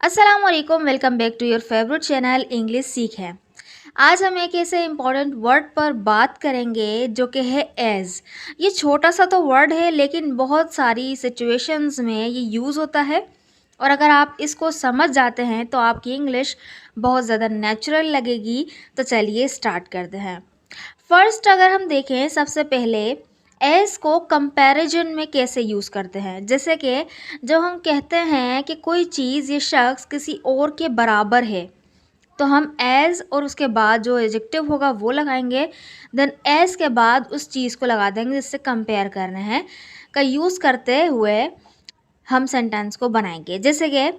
अस्सलाम वालेकुम, welcome back to your favourite channel English सीख है। आज हम एक ऐसे इम्पॉर्टेंट वर्ड पर बात करेंगे जो कि है एज। ये छोटा सा तो वर्ड है लेकिन बहुत सारी सिचुएशंस में ये यूज़ होता है और अगर आप इसको समझ जाते हैं तो आपकी इंग्लिश बहुत ज़्यादा नेचुरल लगेगी। तो चलिए स्टार्ट करते हैं। फर्स्ट अगर हम देखें सबसे पहले एज को कंपैरिजन में कैसे यूज़ करते हैं, जैसे कि जब हम कहते हैं कि कोई चीज़ या शख्स किसी और के बराबर है तो हम एज और उसके बाद जो एडजेक्टिव होगा वो लगाएंगे, देन एज के बाद उस चीज़ को लगा देंगे जिससे कंपेयर करना है का यूज़ करते हुए हम सेंटेंस को बनाएंगे। जैसे कि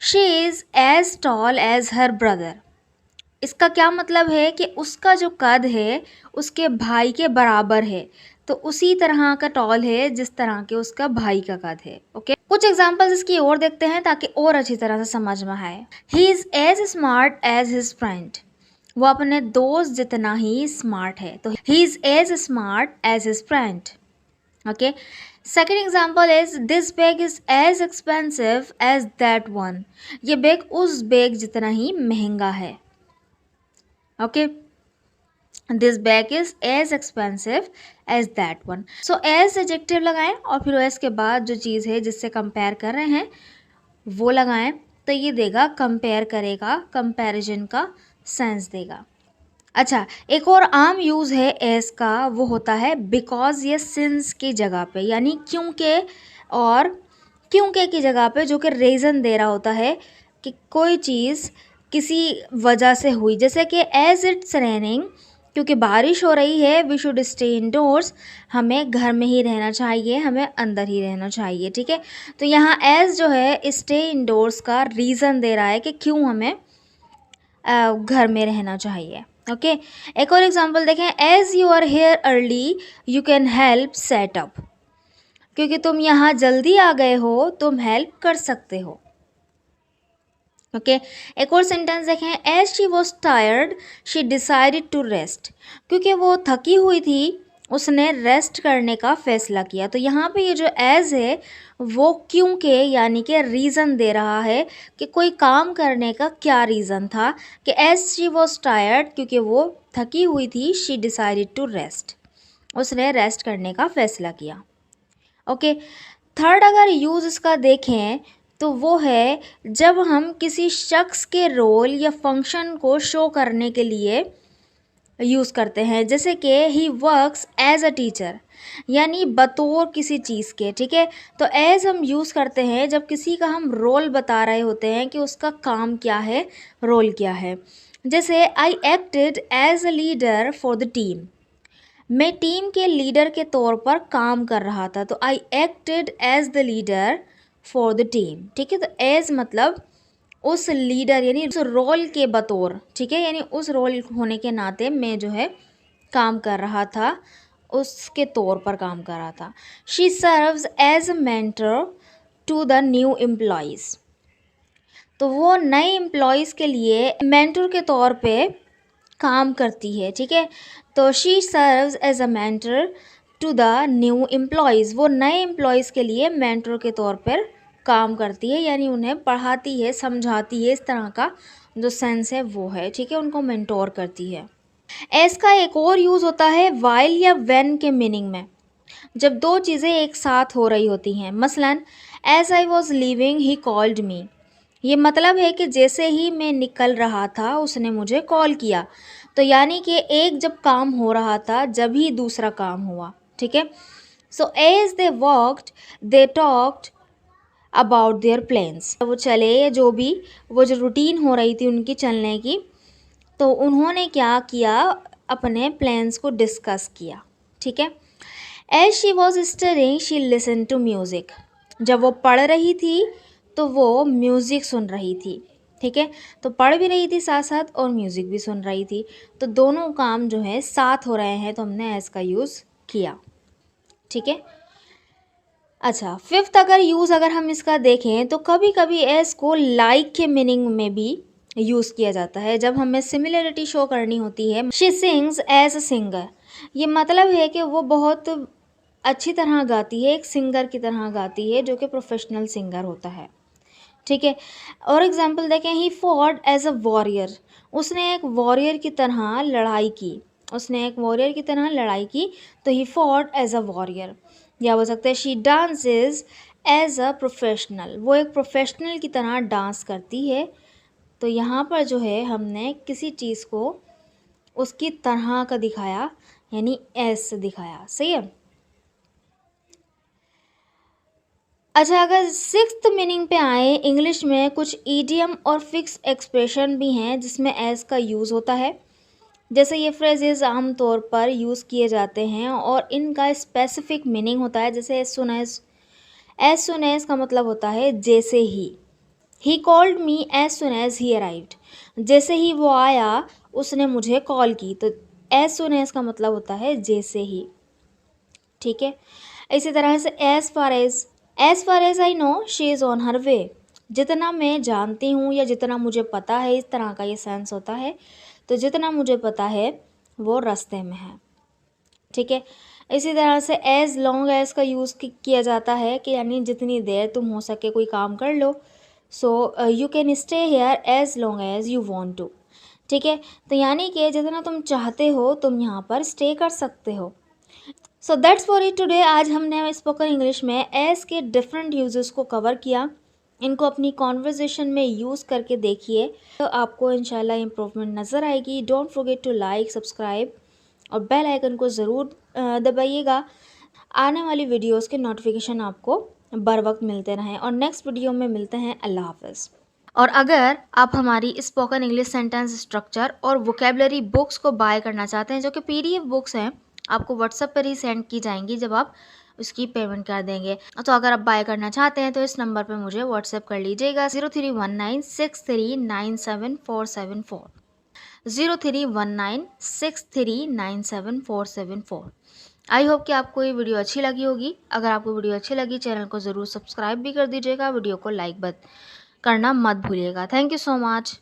she is as tall as her brother. इसका क्या मतलब है कि उसका जो कद है उसके भाई के बराबर है, तो उसी तरह का टॉल है जिस तरह के उसका भाई का कद है। ओके, कुछ एग्जांपल्स इसकी और देखते हैं ताकि और अच्छी तरह से समझ में आए। He is as smart as his friend. वो अपने दोस्त जितना ही स्मार्ट है, तो he is as smart as his friend. Okay, second example is this bag is as expensive as that one. ये बैग उस बैग जितना ही महंगा है। Okay, this bag is as expensive as that one. So as adjective लगाएं और फिर as के बाद जो चीज़ है जिससे कंपेयर कर रहे हैं वो लगाएं, तो ये देगा कंपेयर करेगा, कंपैरिजन का सेंस देगा। अच्छा, एक और आम यूज़ है एज का, वो होता है बिकॉज या सिंस की जगह पे, यानी क्योंकि और क्योंकि की जगह पे जो कि रीज़न दे रहा होता है कि कोई चीज़ किसी वजह से हुई। जैसे कि एज इट्स रेनिंग, क्योंकि बारिश हो रही है, वी शुड स्टे इनडोर्स। हमें घर में ही रहना चाहिए, हमें अंदर ही रहना चाहिए। ठीक है, तो यहाँ एज जो है स्टे इनडोर्स का रीज़न दे रहा है कि क्यों हमें घर में रहना चाहिए। ओके, एक और एग्जांपल देखें। As you are here early you can help set up. क्योंकि तुम यहाँ जल्दी आ गए हो, तुम हेल्प कर सकते हो। ओके, एक और सेंटेंस देखें। As she was tired she decided to rest. क्योंकि वो थकी हुई थी, उसने रेस्ट करने का फैसला किया। तो यहाँ पे ये जो एज है वो क्योंकि यानी कि रीज़न दे रहा है कि कोई काम करने का क्या रीज़न था, कि एज शी वॉज टायर्ड क्योंकि वो थकी हुई थी, शी डिसाइडेड टू रेस्ट, उसने रेस्ट करने का फैसला किया। ओके, थर्ड अगर यूज़ इसका देखें तो वो है जब हम किसी शख्स के रोल या फंक्शन को शो करने के लिए यूज़ करते हैं। जैसे कि he works as a teacher, यानी बतौर किसी चीज़ के। ठीक है, तो एज हम यूज़ करते हैं जब किसी का हम रोल बता रहे होते हैं कि उसका काम क्या है, रोल क्या है। जैसे I acted as a leader for the team. मैं टीम के लीडर के तौर पर काम कर रहा था, तो I acted as the leader for the team. ठीक है, तो एज मतलब उस लीडर यानी उस रोल के बतौर। ठीक है, यानी उस रोल होने के नाते मैं जो है काम कर रहा था, उसके तौर पर काम कर रहा था। She serves as a mentor to the new employees. तो वो नए एम्प्लॉयज़ के लिए मेंटर के तौर पे काम करती है। ठीक है, तो she serves as a mentor to the new employees. वो नए एम्प्लॉयज़ के लिए मेंटर के तौर पर काम करती है, यानी उन्हें पढ़ाती है, समझाती है, इस तरह का जो सेंस है वो है। ठीक है, उनको मेंटोर करती है। एस का एक और यूज़ होता है वाइल या व्हेन के मीनिंग में, जब दो चीज़ें एक साथ हो रही होती हैं। मसलन as I was leaving he called me. ये मतलब है कि जैसे ही मैं निकल रहा था उसने मुझे कॉल किया। तो यानी कि एक जब काम हो रहा था जब ही दूसरा काम हुआ। ठीक है, so as they walked they talked about their plans. वो चले, जो भी वो जो रूटीन हो रही थी उनकी चलने की, तो उन्होंने क्या किया, अपने प्लान्स को डिस्कस किया। ठीक है, as she was studying she listen to music. जब वो पढ़ रही थी तो वो म्यूज़िक सुन रही थी। ठीक है, तो पढ़ भी रही थी साथ साथ और म्यूज़िक भी सुन रही थी, तो दोनों काम जो है साथ हो रहे हैं, तो हमने एज का यूज़ किया। ठीक है, अच्छा, फिफ्थ अगर यूज़ अगर हम इसका देखें तो कभी कभी एस को लाइक के मीनिंग में भी यूज़ किया जाता है, जब हमें सिमिलरिटी शो करनी होती है। She sings as a singer. ये मतलब है कि वो बहुत अच्छी तरह गाती है, एक सिंगर की तरह गाती है जो कि प्रोफेशनल सिंगर होता है। ठीक है। और एग्जाम्पल देखें, he fought as a warrior, उसने एक वॉरियर की तरह लड़ाई की, उसने एक वॉरियर की तरह लड़ाई की, तो he fought as a warrior. या बोल सकते हैं she dances as a professional, वो एक प्रोफेशनल की तरह डांस करती है। तो यहाँ पर जो है हमने किसी चीज़ को उसकी तरह का दिखाया, यानी एज से दिखाया, सही है। अच्छा, अगर सिक्स्थ मीनिंग पे आए, इंग्लिश में कुछ ईडियम और फिक्स एक्सप्रेशन भी हैं जिसमें एज का यूज़ होता है। जैसे ये फ्रेजेस आमतौर पर यूज़ किए जाते हैं और इनका स्पेसिफिक मीनिंग होता है। जैसे एज सुन एज का मतलब होता है जैसे he called me as soon as he arrived, जैसे ही वो आया उसने मुझे कॉल की, तो एज सुन एज का मतलब होता है जैसे ही, ठीक है। इसी तरह से as far as I know she is on her way, जितना मैं जानती हूँ या जितना मुझे पता है, इस तरह का ये सेंस होता है। तो जितना मुझे पता है वो रास्ते में है, ठीक है। इसी तरह से एज लॉन्ग एज का यूज़ किया जाता है कि यानी जितनी देर तुम हो सके कोई काम कर लो। So you can stay here as long as you want to, ठीक है। तो यानी कि जितना तुम चाहते हो तुम यहाँ पर स्टे कर सकते हो। So that's for it today. आज हमने स्पोकन इंग्लिश में एस के डिफरेंट यूजेस को कवर किया। इनको अपनी कॉन्वर्जेशन में यूज़ करके देखिए, तो आपको इंशाल्लाह इम्प्रूवमेंट नज़र आएगी। Don't forget to like, subscribe और बेल आइकन को ज़रूर दबाइएगा। आने वाली वीडियोस के नोटिफिकेशन आपको बर वक्त मिलते रहें। और नेक्स्ट वीडियो में मिलते हैं। अल्लाह हाफ़िज़। और अगर आप हमारी स्पोकन इंग्लिश सेंटेंस स्ट्रक्चर और वोकेबलरी बुक्स को बाय करना चाहते हैं, जो कि PDF बुक्स हैं, आपको व्हाट्सएप पर ही सेंड की जाएंगी जब आप उसकी पेमेंट कर देंगे। तो अगर आप बाय करना चाहते हैं तो इस नंबर पे मुझे व्हाट्सएप कर लीजिएगा 0319639747 0319639747। आई होप कि आपको ये वीडियो अच्छी लगी होगी। अगर आपको वीडियो अच्छी लगी, चैनल को ज़रूर सब्सक्राइब भी कर दीजिएगा। वीडियो को लाइक करना मत भूलिएगा। Thank you so much.